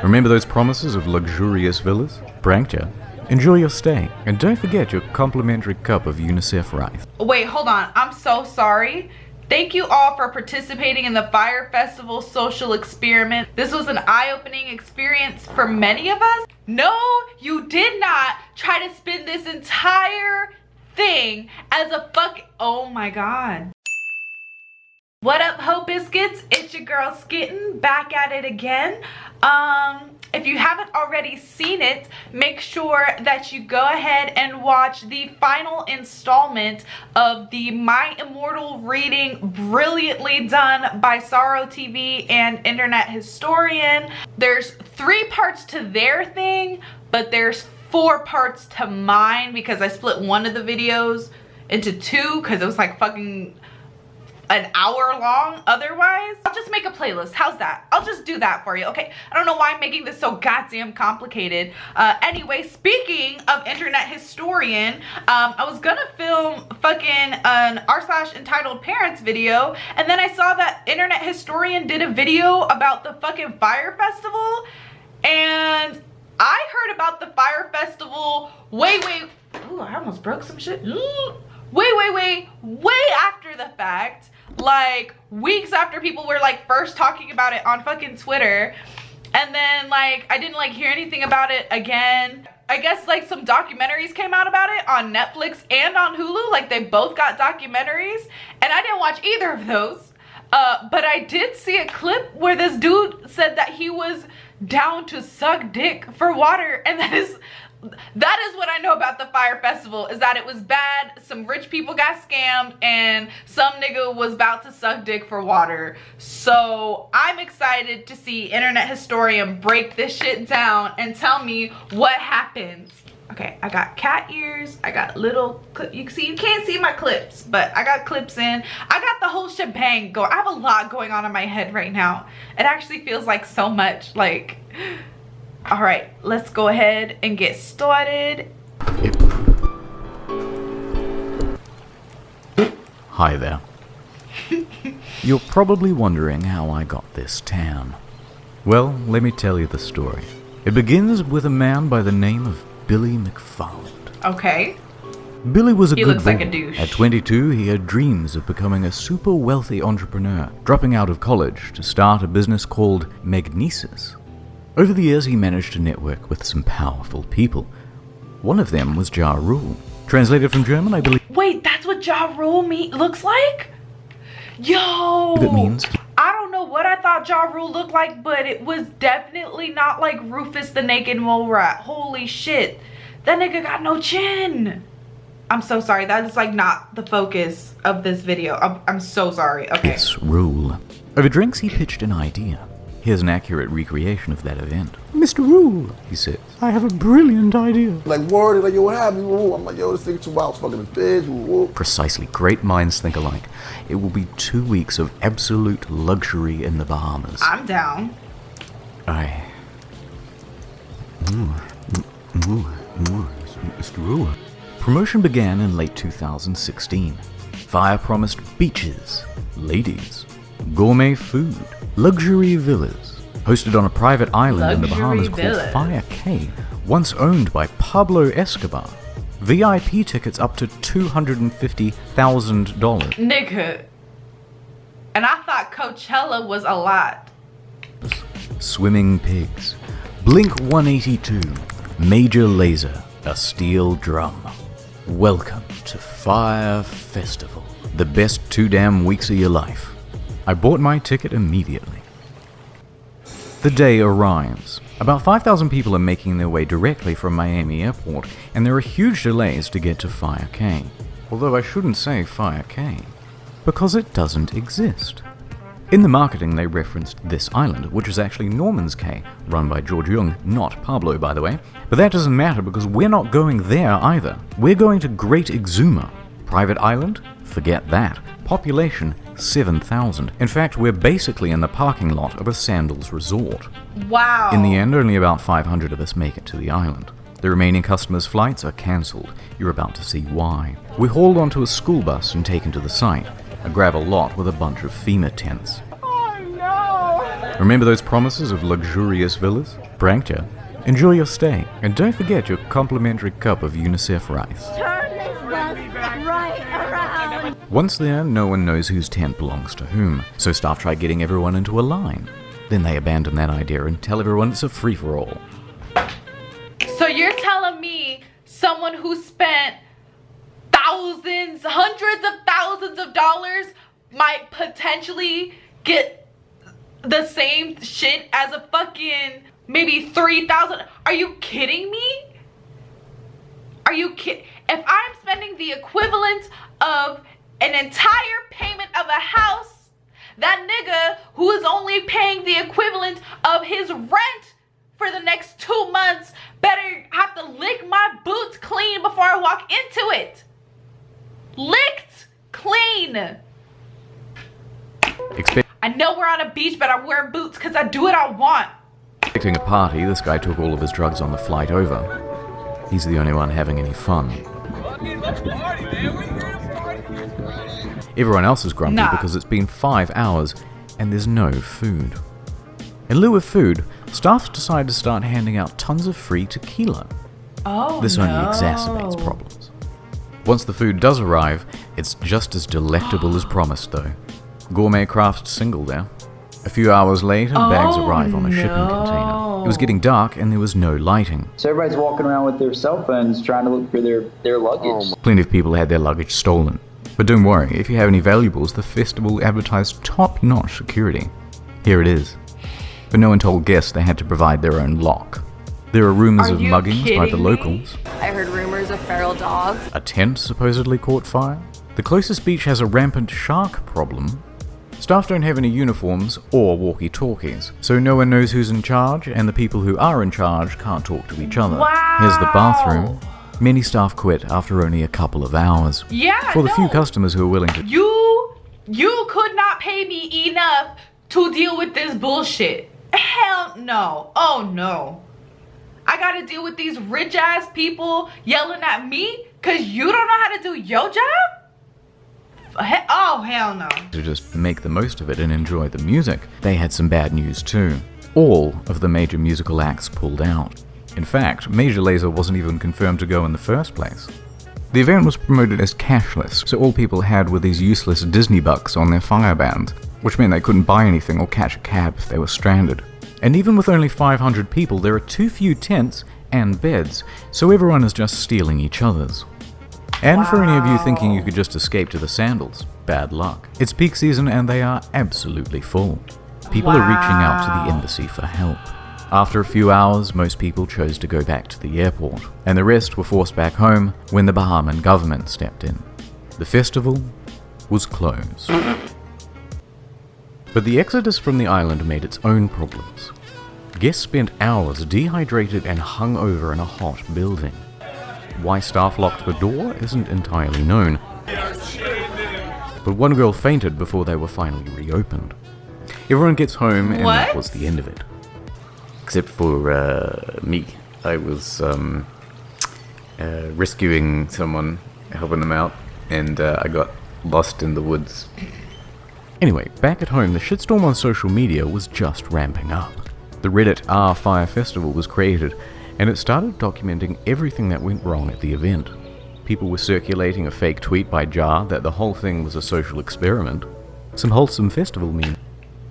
Remember those promises of luxurious villas? Pranked ya? Enjoy your stay, and don't forget your complimentary cup of UNICEF rice. Wait, hold on. I'm so sorry. Thank you all for participating in the Fyre Festival social experiment. This was an eye-opening experience for many of us. No, you did not try to spin this entire thing as a oh my god. What up, Hope Biscuits? It's your girl Skitten, back at it again. If you haven't already seen it, make sure that you go ahead and watch the final installment of the My Immortal reading, brilliantly done by Sorrow TV and Internet Historian. There's 3 parts to their thing, but there's 4 parts to mine because I split one of the videos into 2 because it was like fucking an hour long otherwise. I'll just make a playlist. How's that? I'll just do that for you. Okay, I don't know why I'm making this so goddamn complicated. Anyway, speaking of Internet Historian, I was gonna film fucking an r/entitled parents video, and then I saw that Internet Historian did a video about the fucking Fyre Festival, and I heard about the Fyre Festival way ooh, I almost broke some shit. Way after the fact, like weeks after people were like first talking about it on fucking Twitter, and then like I didn't like hear anything about it again. I guess like some documentaries came out about it on Netflix and on Hulu, like they both got documentaries, and I didn't watch either of those, but I did see a clip where this dude said that he was down to suck dick for water, and that is what I know about the Fyre Festival, is that it was bad. Some rich people got scammed and some nigga was about to suck dick for water. So I'm excited to see Internet Historian break this shit down and tell me what happened. Okay, I got cat ears, I got little clip. You can't see my clips, but I got clips in. I got the whole shebang going. I have a lot going on in my head right now. It actually feels like so much, like, all right, let's go ahead and get started. Hi there. You're probably wondering how I got this tan. Well, let me tell you the story. It begins with a man by the name of Billy McFarland. Okay. Billy was He good looks like boy. a douche. At 22, he had dreams of becoming a super wealthy entrepreneur, dropping out of college to start a business called Magnesis. Over the years, he managed to network with some powerful people. One of them was Ja Rule. Translated from German, I believe. Wait, that's what Ja Rule looks like? Yo! It means. I don't know what I thought Ja Rule looked like, but it was definitely not like Rufus the Naked Mole Rat. Holy shit. That nigga got no chin. I'm so sorry. That is like not the focus of this video. I'm so sorry. Okay. It's Rule. Over drinks, he pitched an idea. Here's an accurate recreation of that event. Mr. Rule, he says, I have a brilliant idea. Like, word, like, yo, what happened? I'm like, yo, this thing 2 hours fucking fish. Precisely. Great minds think alike. It will be 2 weeks of absolute luxury in the Bahamas. I'm down. Mr. Rule. Promotion began in late 2016. Fyre promised beaches, ladies, gourmet food, luxury villas, hosted on a private island in the Bahamas called Fyre Cay, once owned by Pablo Escobar. VIP tickets up to $250,000. Nigga. And I thought Coachella was a lot. Swimming pigs, Blink 182, Major Lazer, a steel drum. Welcome to Fyre Festival, the best 2 damn weeks of your life. I bought my ticket immediately. The day arrives. About 5,000 people are making their way directly from Miami Airport, and there are huge delays to get to Fyre Cay. Although I shouldn't say Fyre Cay, because it doesn't exist. In the marketing, they referenced this island, which is actually Norman's Cay, run by George Jung, not Pablo, by the way. But that doesn't matter because we're not going there either. We're going to Great Exuma. Private island? Forget that. Population, 7,000. In fact, we're basically in the parking lot of a sandals resort. Wow. In the end, only about 500 of us make it to the island. The remaining customers' flights are cancelled. You're about to see why. We're hauled onto a school bus and taken to the site, a gravel lot with a bunch of FEMA tents. Oh no! Remember those promises of luxurious villas? Pranked ya? Enjoy your stay, and don't forget your complimentary cup of UNICEF rice. Turn this bus right around. Once there, no one knows whose tent belongs to whom, so staff try getting everyone into a line. Then they abandon that idea and tell everyone it's a free-for-all. So you're telling me someone who spent thousands, hundreds of thousands of dollars might potentially get the same shit as a fucking maybe 3,000? Are you kidding me? Are you kidding? If I'm spending the equivalent of an entire payment of a house, that nigga who is only paying the equivalent of his rent for the next 2 months better have to lick my boots clean before I walk into it. Licked clean. I know we're on a beach, but I'm wearing boots because I do what I want. Expecting a party, this guy took all of his drugs on the flight over. He's the only one having any fun. Everyone else is grumpy because it's been 5 hours and there's no food. In lieu of food, staff decide to start handing out tons of free tequila. This only exacerbates problems. Once the food does arrive, it's just as delectable as promised though. Gourmet craft single there. A few hours later, bags arrive on a shipping container. It was getting dark and there was no lighting. So everybody's walking around with their cell phones trying to look for their luggage. Plenty of people had their luggage stolen. But don't worry, if you have any valuables, the festival advertised top-notch security. Here it is. But no one told guests they had to provide their own lock. There are rumors of muggings by the locals. I heard rumors of feral dogs. A tent supposedly caught fire. The closest beach has a rampant shark problem. Staff don't have any uniforms or walkie-talkies, so no one knows who's in charge, and the people who are in charge can't talk to each other. Wow. Here's the bathroom. Many staff quit after only a couple of hours. Yeah, For the few customers who are willing to... You could not pay me enough to deal with this bullshit. Hell no. Oh no. I gotta deal with these rich ass people yelling at me because you don't know how to do your job? Oh, hell no. To just make the most of it and enjoy the music. They had some bad news too. All of the major musical acts pulled out. In fact, Major Lazer wasn't even confirmed to go in the first place. The event was promoted as cashless, so all people had were these useless Disney bucks on their Fyre band, which meant they couldn't buy anything or catch a cab if they were stranded. And even with only 500 people, there are too few tents and beds, so everyone is just stealing each other's. And for any of you thinking you could just escape to the sandals, bad luck. It's peak season and they are absolutely full. People are reaching out to the embassy for help. After a few hours, most people chose to go back to the airport, and the rest were forced back home when the Bahamian government stepped in. The festival was closed. But the exodus from the island made its own problems. Guests spent hours dehydrated and hung over in a hot building. Why staff locked the door isn't entirely known, but one girl fainted before they were finally reopened. Everyone gets home and that was the end of it. Except for me. I was rescuing someone, helping them out, and I got lost in the woods. Anyway, back at home, the shitstorm on social media was just ramping up. The Reddit Fyre Festival was created, and it started documenting everything that went wrong at the event. People were circulating a fake tweet by Jar that the whole thing was a social experiment. Some wholesome festival memes.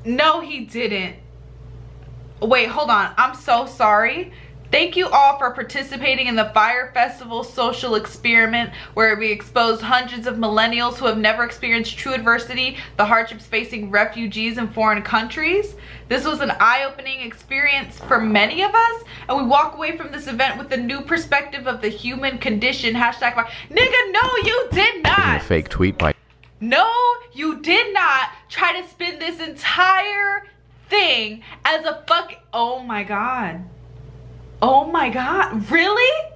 No, he didn't. Wait, hold on. I'm so sorry. Thank you all for participating in the Fyre Festival social experiment where we exposed hundreds of millennials who have never experienced true adversity, the hardships facing refugees in foreign countries. This was an eye-opening experience for many of us, and we walk away from this event with a new perspective of the human condition. Hashtag Fyre. Nigga, no, you did not. A fake tweet by... No, you did not try to spin this entire thing as a fuck. Oh my god. Oh my god, really?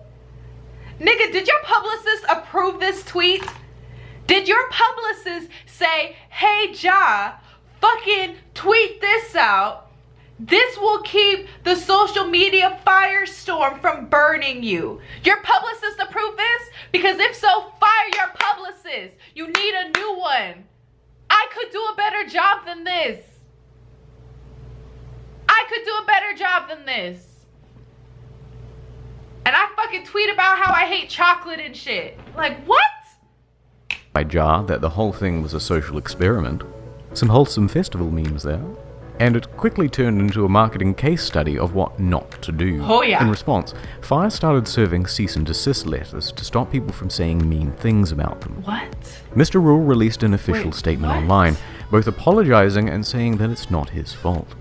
Nigga, did your publicist approve this tweet? Did your publicist say, hey Ja, fucking tweet this out? This will keep the social media firestorm from burning you. Your publicist approved this? Because if so, fire your publicist. You need a new one. I could do a better job than this. I could do a better job than this. And I fucking tweet about how I hate chocolate and shit. Like, what? Jar that the whole thing was a social experiment. Some wholesome festival memes there. And it quickly turned into a marketing case study of what not to do. Oh yeah. In response, Fyre started serving cease and desist letters to stop people from saying mean things about them. What? Mr. Rule released an official statement what? online, both apologizing and saying that it's not his fault.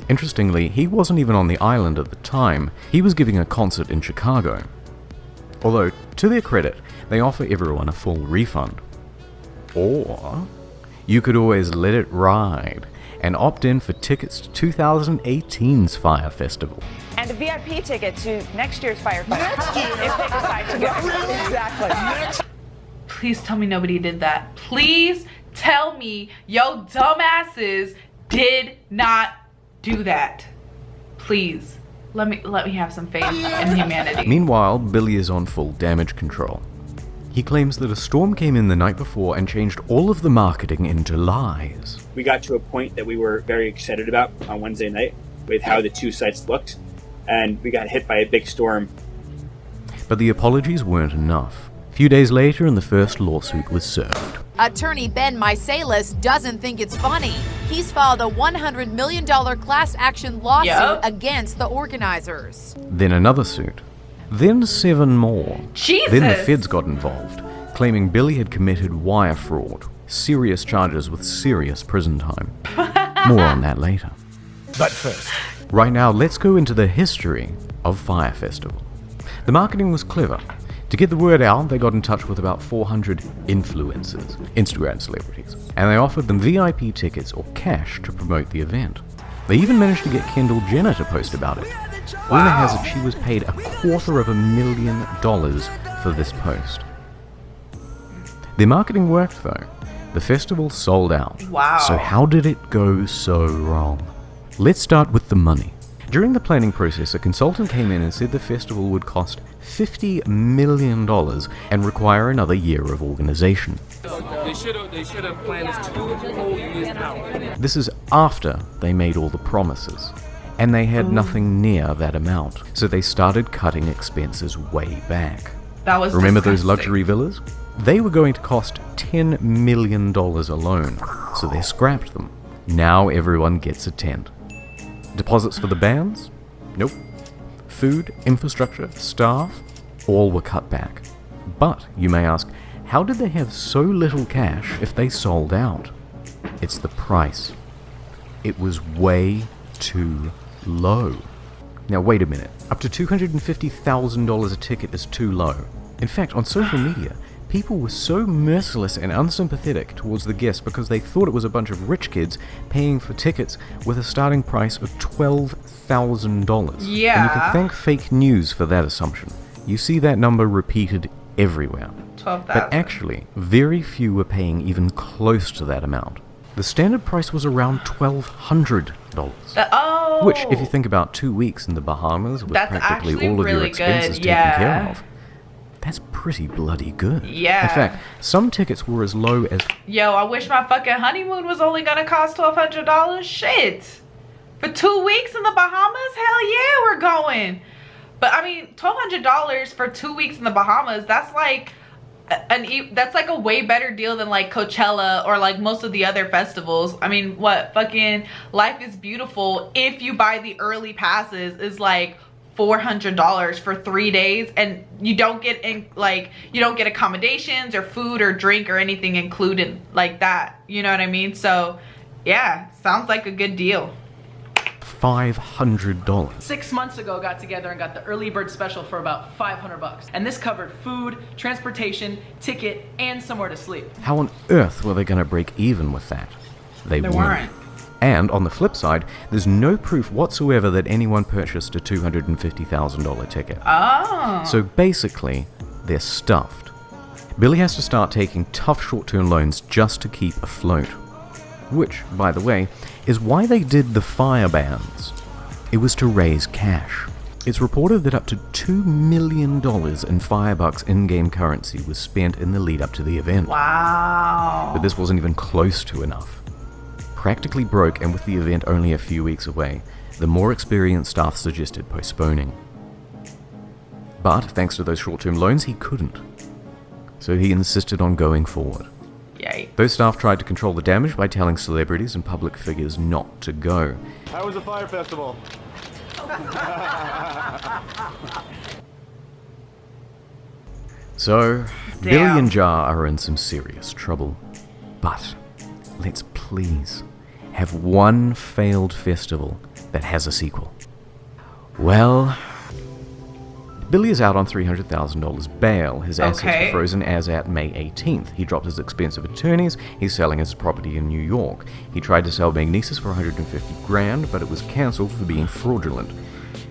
Interestingly, he wasn't even on the island at the time. He was giving a concert in Chicago. Although, to their credit, they offer everyone a full refund. Or you could always let it ride and opt in for tickets to 2018's Fyre Festival. And a VIP ticket to next year's Fyre Festival if they decide to go. Exactly. Please tell me nobody did that. Please tell me yo dumbasses did not do that. Please. Let me have some faith in humanity. Meanwhile, Billy is on full damage control. He claims that a storm came in the night before and changed all of the marketing into lies. We got to a point that we were very excited about on Wednesday night with how the two sites looked, and we got hit by a big storm. But the apologies weren't enough. A few days later, and the first lawsuit was served. Attorney Ben Mysalis doesn't think it's funny. He's filed a $100 million class action lawsuit against the organizers. Then another suit. Then 7 more. Jesus! Then the feds got involved, claiming Billy had committed wire fraud. Serious charges with serious prison time. More on that later. But first, right now, let's go into the history of Fyre Festival. The marketing was clever. To get the word out, they got in touch with about 400 influencers, Instagram celebrities, and they offered them VIP tickets or cash to promote the event. They even managed to get Kendall Jenner to post about it. Rumor has it she was paid $250,000 for this post. Their marketing worked though. The festival sold out. Wow. So how did it go so wrong? Let's start with the money. During the planning process, a consultant came in and said the festival would cost $50 million and require another year of organization. They should have planned this 2 whole years out. This is after they made all the promises, and they had nothing near that amount, so they started cutting expenses way back. That was Remember disgusting. those luxury villas? They were going to cost $10 million alone, so they scrapped them. Now everyone gets a tent. Deposits for the bands? Nope. Food, infrastructure, staff, all were cut back. But, you may ask, how did they have so little cash if they sold out? It's the price. It was way too low. Now wait a minute, up to $250,000 a ticket is too low. In fact, on social media, people were so merciless and unsympathetic towards the guests because they thought it was a bunch of rich kids paying for tickets with a starting price of $12,000. Yeah. And you can thank fake news for that assumption. You see that number repeated everywhere. 12,000. But actually, very few were paying even close to that amount. The standard price was around $1,200. Oh. Which, if you think about 2 weeks in the Bahamas with That's practically actually all of your really expenses good, taken care yeah. of, that's pretty bloody good. Yeah. In fact, some tickets were as low as... Yo, I wish my fucking honeymoon was only gonna cost $1,200. Shit. For 2 weeks in the Bahamas? Hell yeah, we're going. But I mean, $1,200 for 2 weeks in the Bahamas, that's like that's like a way better deal than like Coachella or like most of the other festivals. I mean, what fucking Life is Beautiful, if you buy the early passes, is like $400 for 3 days, and you don't get accommodations or food or drink or anything included like that. You know what I mean? So yeah, sounds like a good deal. $500. 6 months ago, got together and got the early bird special for about $500, and this covered food, transportation, ticket, and somewhere to sleep. How on earth were they going to break even with that? They weren't. And on the flip side, there's no proof whatsoever that anyone purchased a $250,000 ticket. Oh. So basically, they're stuffed. Billy has to start taking tough short-term loans just to keep afloat. Which, by the way, is why they did the Fyre bans. It was to raise cash. It's reported that up to $2 million in Firebucks in-game currency was spent in the lead up to the event. Wow. But this wasn't even close to enough. practically broke, and with the event only a few weeks away, the more experienced staff suggested postponing. But thanks to those short-term loans, he couldn't. So he insisted on going forward. Yay. Those staff tried to control the damage by telling celebrities and public figures not to go. How was the Fyre Festival? So, Billy and Jar are in some serious trouble. But let's please have one failed festival that has a sequel. Well, Billy is out on $300,000 bail. His assets were frozen as at May 18th. He dropped his expensive attorneys. He's selling his property in New York. He tried to sell Magnesis for $150,000, but it was cancelled for being fraudulent.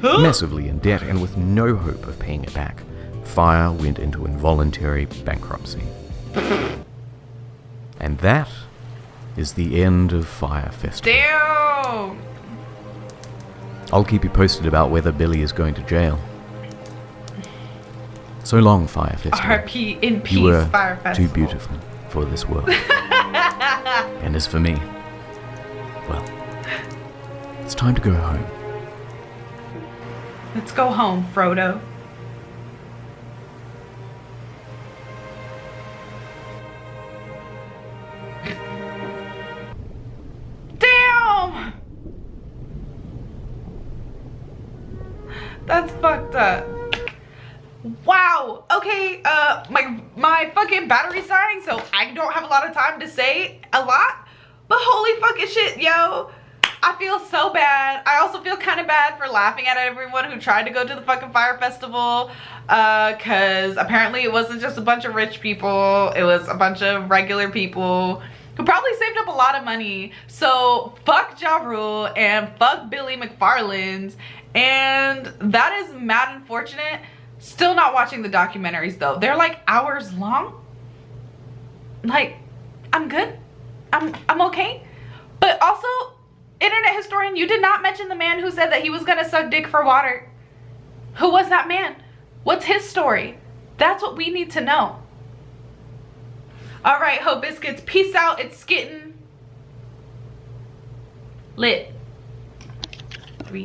Massively in debt and with no hope of paying it back, Fyre went into involuntary bankruptcy. And that is the end of Fyre Festival. Damn! I'll keep you posted about whether Billy is going to jail. So long, Fyre Festival. R.I.P. in peace, You were Fyre Festival. too beautiful for this world. And as for me, well, it's time to go home. Let's go home, Frodo. Damn! That's fucked up. Wow. Okay, my fucking battery's dying, so I don't have a lot of time to say a lot. But holy fucking shit, yo. I feel so bad. I also feel kind of bad for laughing at everyone who tried to go to the fucking Fyre Festival. Cause apparently it wasn't just a bunch of rich people. It was a bunch of regular people who probably saved up a lot of money. So fuck Ja Rule and fuck Billy McFarland. And that is mad unfortunate. Still not watching the documentaries though. They're like hours long. Like, I'm good. I'm okay. But also, internet historian, you did not mention the man who said that he was gonna suck dick for water. Who was that man? What's his story? That's what we need to know. All right, Ho Biscuits, peace out. It's Skitten. Lit.